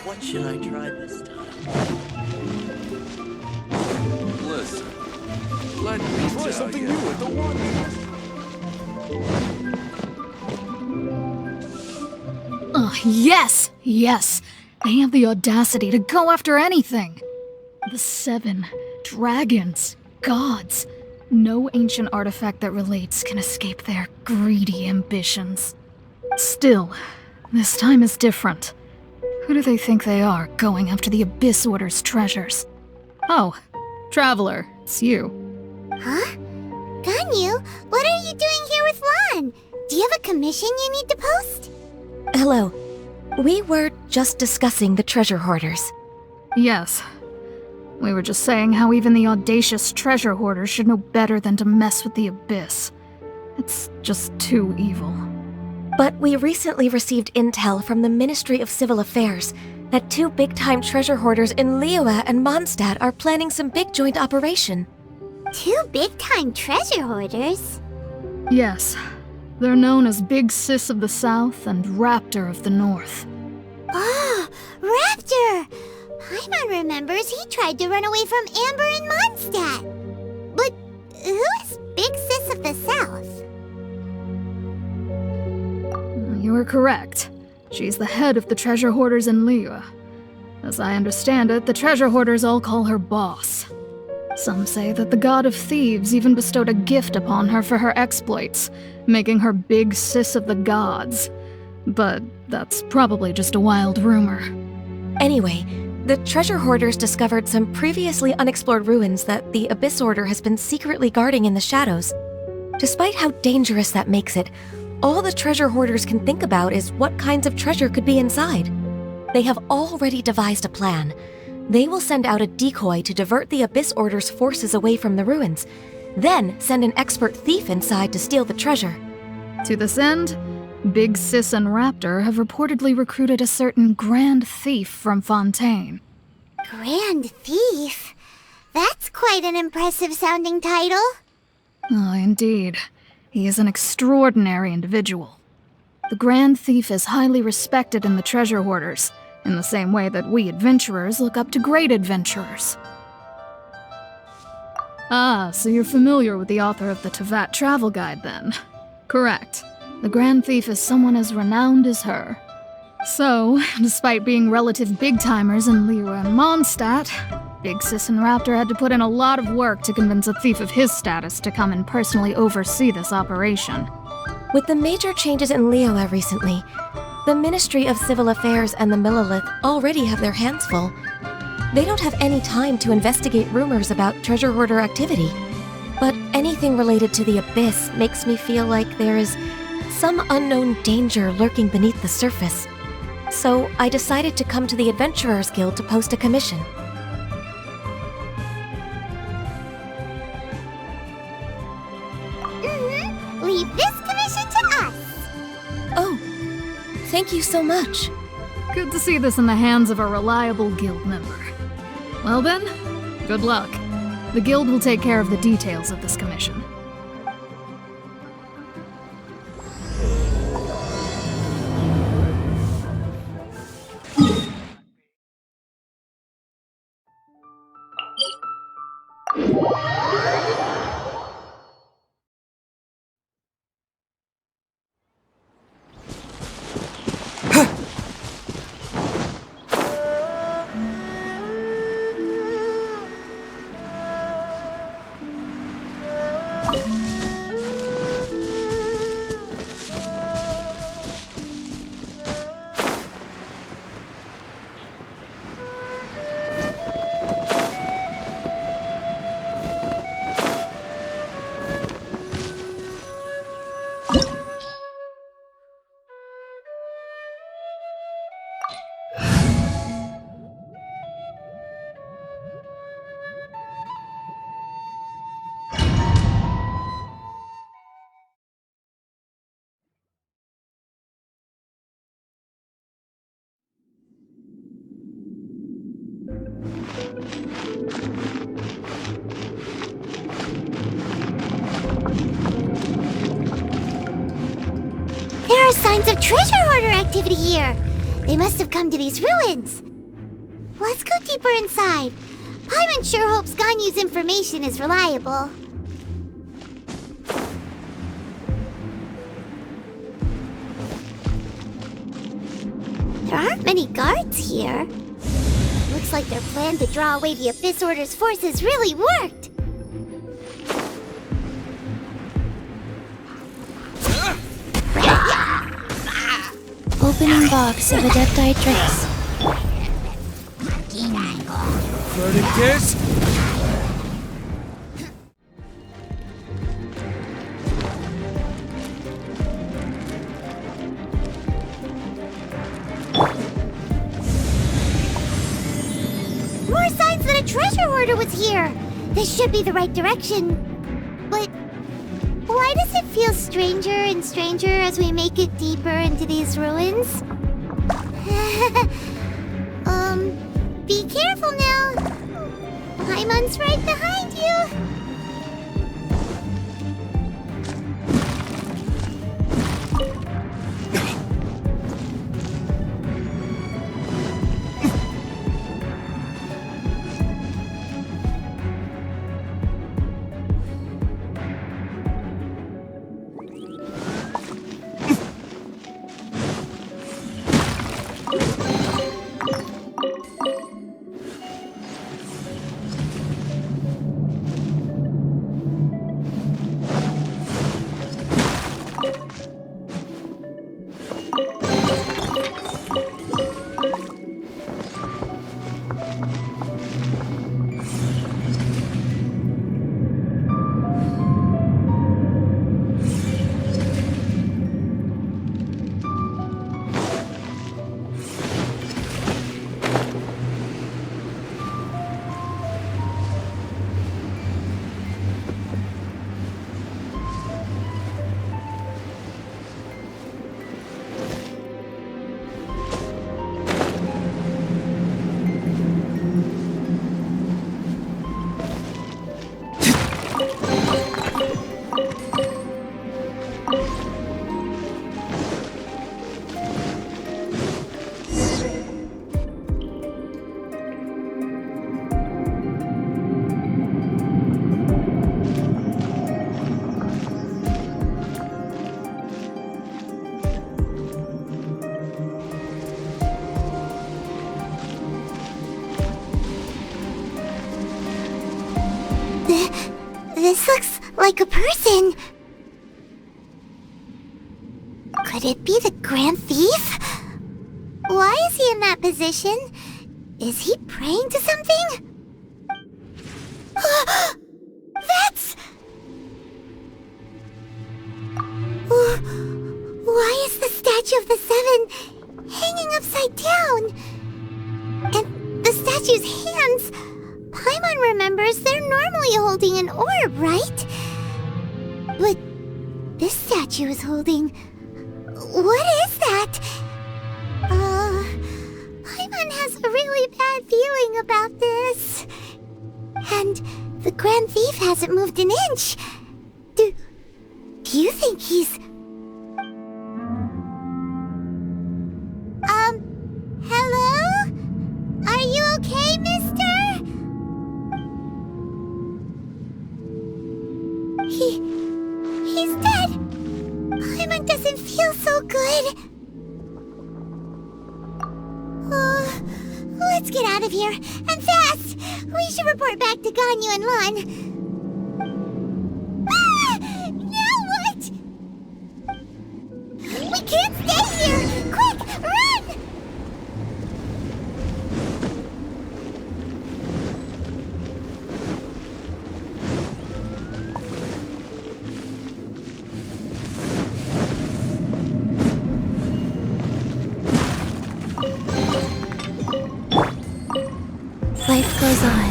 What should I try this time? Listen, let me Try tell something you. new at the one. Yes! Yes! They have the audacity to go after anything! The 7 dragons, gods. No ancient artifact that relates can escape their greedy ambitions. Still, this time is different. Who do they think they are, going after the Abyss Order's treasures? Oh, Traveler, it's you. Huh? Ganyu, what are you doing here with Lon? Do you have a commission you need to post? Hello. We were just discussing the treasure hoarders. Yes. We were just saying how even the audacious treasure hoarders should know better than to mess with the Abyss. It's just too evil. But we recently received intel from the Ministry of Civil Affairs that 2 big-time treasure hoarders in Liyue and Mondstadt are planning some big joint operation. 2 big-time treasure hoarders? Yes. They're known as Big Sis of the South and Raptor of the North. Oh, Raptor! Paimon remembers he tried to run away from Amber in Mondstadt. But who is Big Sis of the South? You are correct. She's the head of the treasure hoarders in Liyue. As I understand it, the treasure hoarders all call her boss. Some say that the god of thieves even bestowed a gift upon her for her exploits, making her Big Sis of the gods. But that's probably just a wild rumor. Anyway, the treasure hoarders discovered some previously unexplored ruins that the Abyss Order has been secretly guarding in the shadows. Despite how dangerous that makes it, all the treasure hoarders can think about is what kinds of treasure could be inside. They have already devised a plan. They will send out a decoy to divert the Abyss Order's forces away from the ruins, then send an expert thief inside to steal the treasure. To this end, Big Sis and Raptor have reportedly recruited a certain Grand Thief from Fontaine. Grand Thief? That's quite an impressive sounding title. Oh, indeed. He is an extraordinary individual. The Grand Thief is highly respected in the treasure hoarders, in the same way that we adventurers look up to great adventurers. Ah, so you're familiar with the author of the TheFat travel guide, then? Correct. The Grand Thief is someone as renowned as her. So, despite being relative big-timers in Liyue and Mondstadt, Big Sis and Raptor had to put in a lot of work to convince a thief of his status to come and personally oversee this operation. With the major changes in Liyue recently, the Ministry of Civil Affairs and the Millelith already have their hands full. They don't have any time to investigate rumors about treasure hoarder activity. But anything related to the Abyss makes me feel like there is some unknown danger lurking beneath the surface. So I decided to come to the Adventurers Guild to post a commission. Leave this commission to us. Oh, thank you so much. Good to see this in the hands of a reliable guild member. Well then, good luck. The guild will take care of the details of this commission. signs of treasure hoarder activity here. They must have come to these ruins. Let's go deeper inside. Paimon sure hopes Ganyu's information is reliable. There aren't many guards here. Looks like their plan to draw away the Abyss Order's forces really worked. Opening box of Adepti tricks. Verticus? More signs that a treasure hoarder was here. This should be the right direction. But why does it feel stranger and stranger as we make it deeper into these ruins? Be careful now. Paimon's right behind you. This looks like a person. Could it be the Grand Thief? Why is he in that position? Is he praying to something? That's... Why is the statue of the Seven hanging upside down? And the statue's hands... Paimon remembers they're normally holding an orb, right? But this statue is holding... What is that? Paimon has a really bad feeling about this. And the Grand Thief hasn't moved an inch. Do you think he's... Hello? Are you okay, mister? He's dead. Paimon doesn't feel so good. Let's get out of here, and fast! We should report back to Ganyu and Lon. Now what? We can't stay here! Quick, run! Life goes on.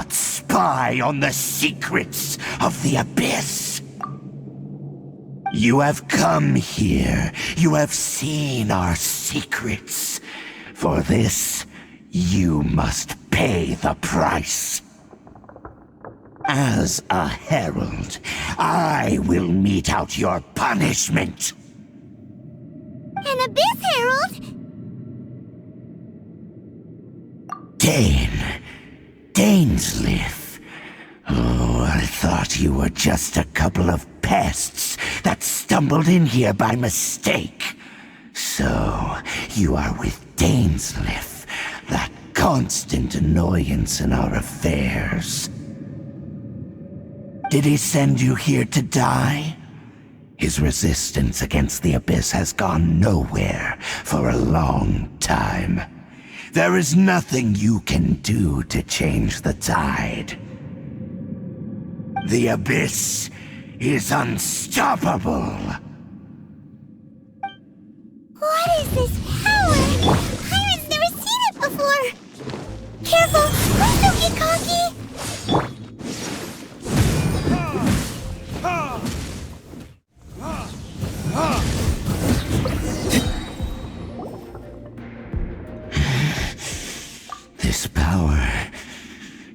not spy on the secrets of the Abyss. You have come here. You have seen our secrets. For this, you must pay the price. As a herald, I will mete out your punishment. An Abyss Herald? Dainsleif. Oh, I thought you were just a couple of pests that stumbled in here by mistake. So, you are with Dainsleif, that constant annoyance in our affairs. Did he send you here to die? His resistance against the Abyss has gone nowhere for a long time. There is nothing you can do to change the tide. The Abyss is unstoppable. What is this power? Pirate's never seen it before. Careful, please don't get cocky. This power,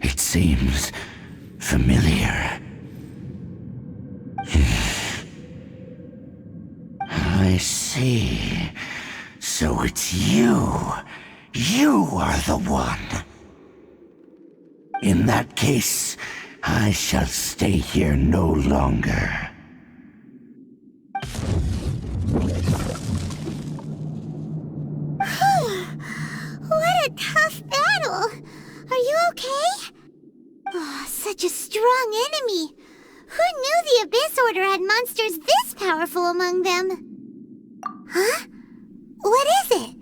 it seems familiar. I see. So it's you. You are the one. In that case, I shall stay here no longer. What a tough battle! Are you okay? Oh, such a strong enemy! Who knew the Abyss Order had monsters this powerful among them? Huh? What is it?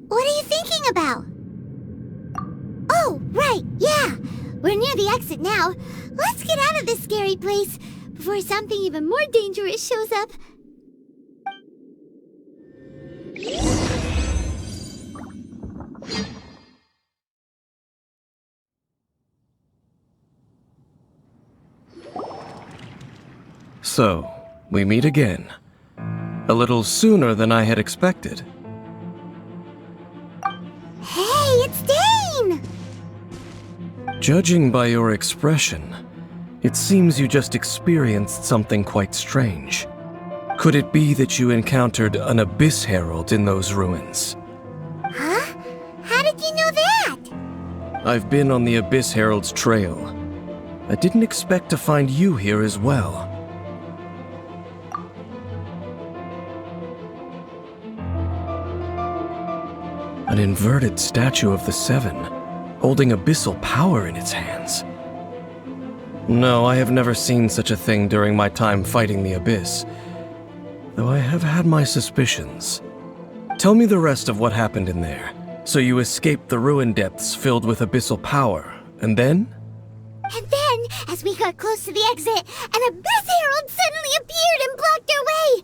What are you thinking about? Oh, right, yeah! We're near the exit now. Let's get out of this scary place before something even more dangerous shows up. So, we meet again. A little sooner than I had expected. Hey, it's Dane! Judging by your expression, it seems you just experienced something quite strange. Could it be that you encountered an Abyss Herald in those ruins? Huh? How did you know that? I've been on the Abyss Herald's trail. I didn't expect to find you here as well. An inverted statue of the Seven, holding abyssal power in its hands. No, I have never seen such a thing during my time fighting the Abyss, though I have had my suspicions. Tell me the rest of what happened in there. So you escaped the ruin depths filled with abyssal power, and then? And then, as we got close to the exit, an Abyss Herald suddenly appeared and blocked our way!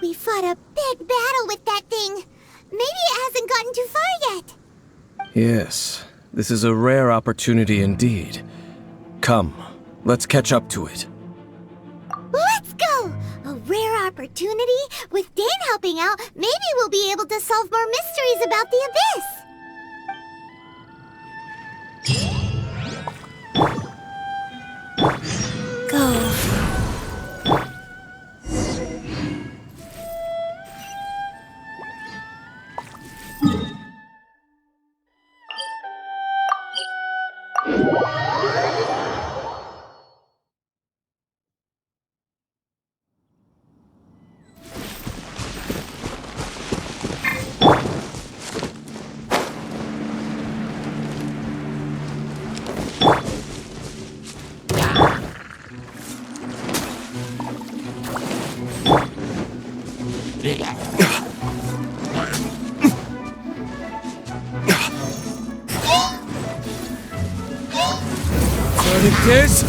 We fought a big battle with that thing. Maybe it hasn't gotten too far yet. Yes, this is a rare opportunity indeed. Come, let's catch up to it. Let's go! A rare opportunity? With Dane helping out, maybe we'll be able to solve more mysteries about the Abyss. Go. This?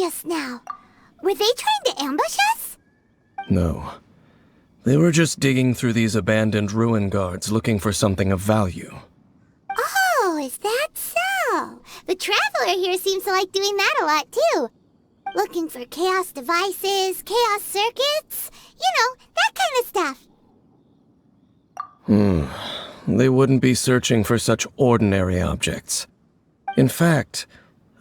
just now? Were they trying to ambush us? No. They were just digging through these abandoned ruin guards looking for something of value. Oh, is that so? The Traveler here seems to like doing that a lot, too. Looking for chaos devices, chaos circuits, that kind of stuff. They wouldn't be searching for such ordinary objects. In fact,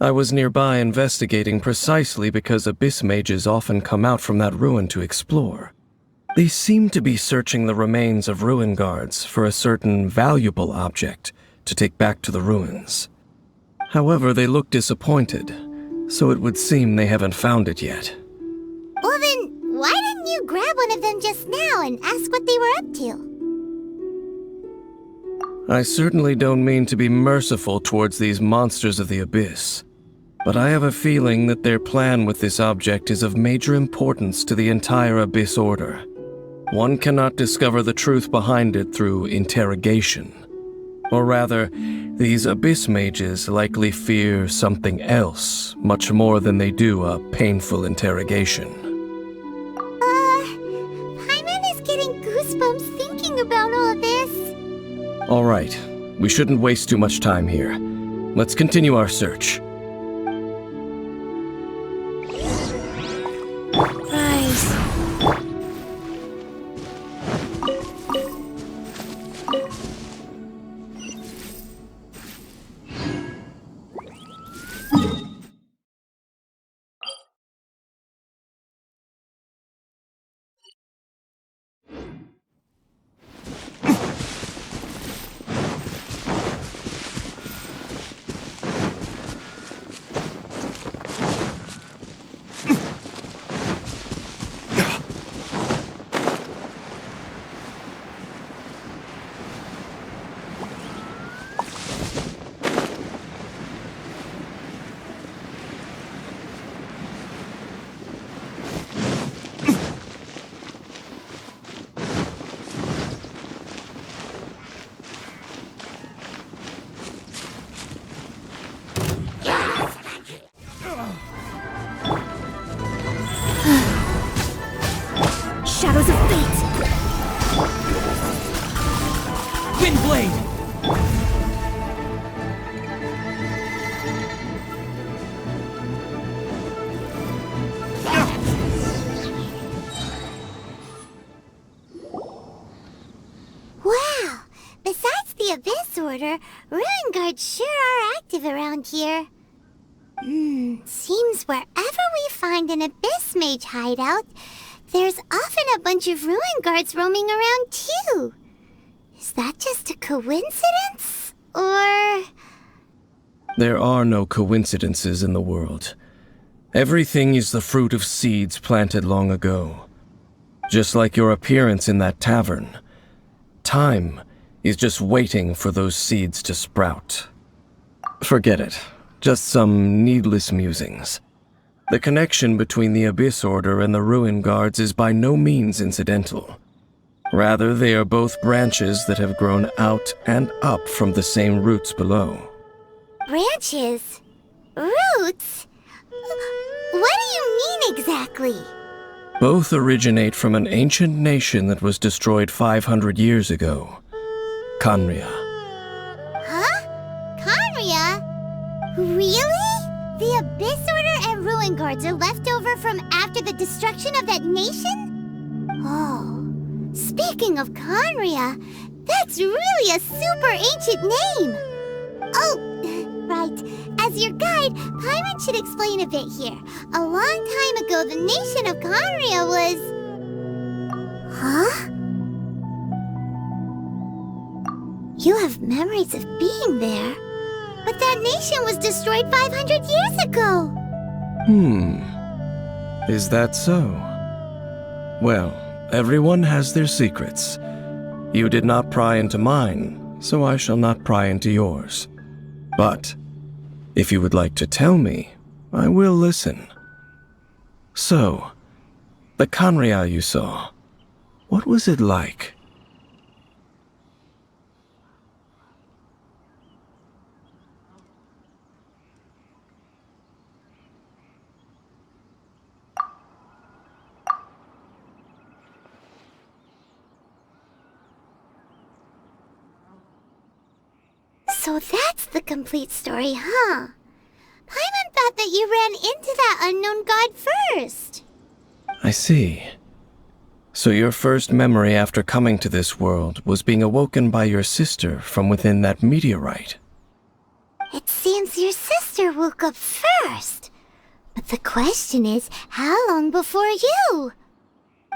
I was nearby investigating precisely because abyss mages often come out from that ruin to explore. They seem to be searching the remains of ruin guards for a certain valuable object to take back to the ruins. However, they look disappointed, so it would seem they haven't found it yet. Well then, why didn't you grab one of them just now and ask what they were up to? I certainly don't mean to be merciful towards these monsters of the abyss, but I have a feeling that their plan with this object is of major importance to the entire Abyss Order. One cannot discover the truth behind it through interrogation. Or rather, these Abyss mages likely fear something else much more than they do a painful interrogation. Paimon is getting goosebumps thinking about all this. All right, we shouldn't waste too much time here. Let's continue our search. Rise. Shadows of fate! Windblade! Wow! Besides the Abyss Order, Ruin Guards sure are active around here. Seems wherever we find an Abyss Mage hideout, there's often a bunch of Ruin Guards roaming around too. Is that just a coincidence? Or... There are no coincidences in the world. Everything is the fruit of seeds planted long ago. Just like your appearance in that tavern. Time is just waiting for those seeds to sprout. Forget it. Just some needless musings. The connection between the Abyss Order and the Ruin Guards is by no means incidental. Rather, they are both branches that have grown out and up from the same roots below. branches? Roots? What do you mean exactly? Both originate from an ancient nation that was destroyed 500 years ago. Khaenri'ah. Huh? Khaenri'ah? Really? The Abyss Order and Ruin Guards are left over from after the destruction of that nation? Oh, speaking of Khaenri'ah, that's really a super ancient name! Oh, right. As your guide, Paimon should explain a bit here. A long time ago, the nation of Khaenri'ah was... Huh? You have memories of being there. But that nation was destroyed 500 years ago! Is that so? Well, everyone has their secrets. You did not pry into mine, so I shall not pry into yours. But, if you would like to tell me, I will listen. So, the Khaenri'ah you saw, what was it like? So that's the complete story, huh? Paimon thought that you ran into that unknown god first. I see. So your first memory after coming to this world was being awoken by your sister from within that meteorite. It seems your sister woke up first. But the question is, how long before you?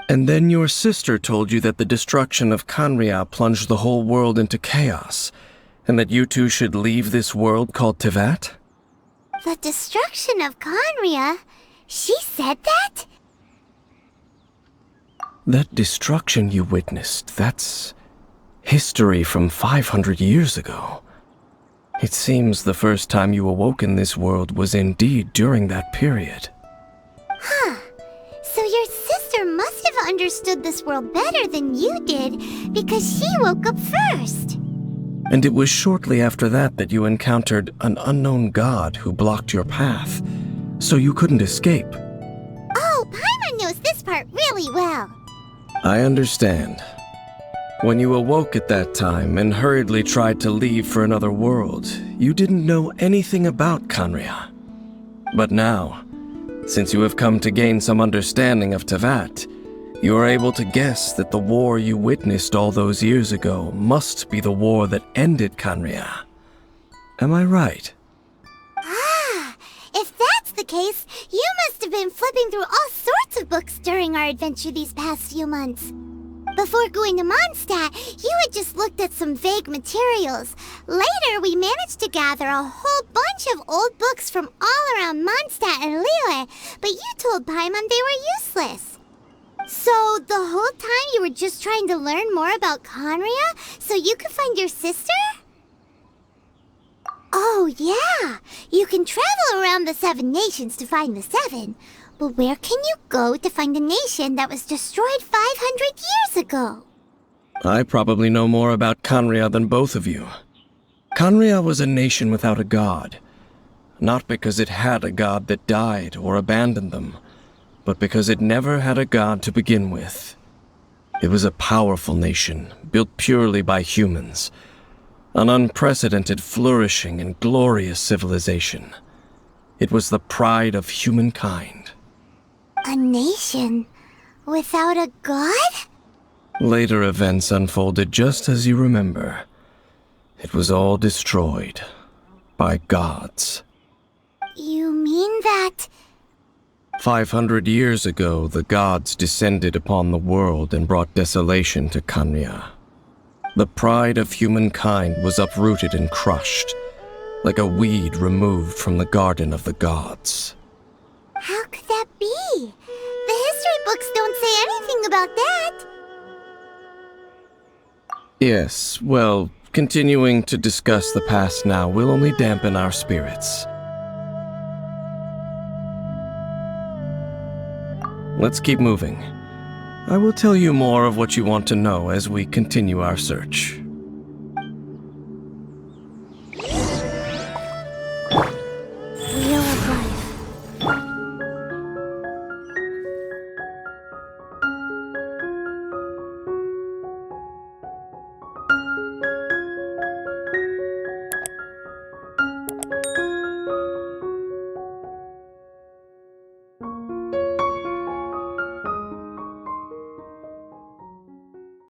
And then your sister told you that the destruction of Khaenri'ah plunged the whole world into chaos, and that you two should leave this world called TheFat? The destruction of Khaenri'ah? She said that? That destruction you witnessed, that's history from 500 years ago. It seems the first time you awoke in this world was indeed during that period. Huh. So your sister must have understood this world better than you did, because she woke up first. And it was shortly after that that you encountered an unknown god who blocked your path, so you couldn't escape. Oh, Paimon knows this part really well. I understand. When you awoke at that time and hurriedly tried to leave for another world, you didn't know anything about Khaenri'ah. But now, since you have come to gain some understanding of TheFat, you are able to guess that the war you witnessed all those years ago must be the war that ended Khaenri'ah. Am I right? Ah, if that's the case, you must have been flipping through all sorts of books during our adventure these past few months. Before going to Mondstadt, you had just looked at some vague materials. Later, we managed to gather a whole bunch of old books from all around Mondstadt and Liyue, but you told Paimon they were useless. So, the whole time you were just trying to learn more about Khaenri'ah so you could find your sister? Oh, yeah. You can travel around the 7 nations to find the 7. But where can you go to find a nation that was destroyed 500 years ago? I probably know more about Khaenri'ah than both of you. Khaenri'ah was a nation without a god. Not because it had a god that died or abandoned them, but because it never had a god to begin with. It was a powerful nation, built purely by humans. An unprecedented, flourishing, and glorious civilization. It was the pride of humankind. A nation without a god? Later events unfolded just as you remember. It was all destroyed by gods. You mean that... 500 years ago, the gods descended upon the world and brought desolation to Khaenri'ah. The pride of humankind was uprooted and crushed, like a weed removed from the garden of the gods. How could that be? The history books don't say anything about that. Yes, well, continuing to discuss the past now will only dampen our spirits. Let's keep moving. I will tell you more of what you want to know as we continue our search.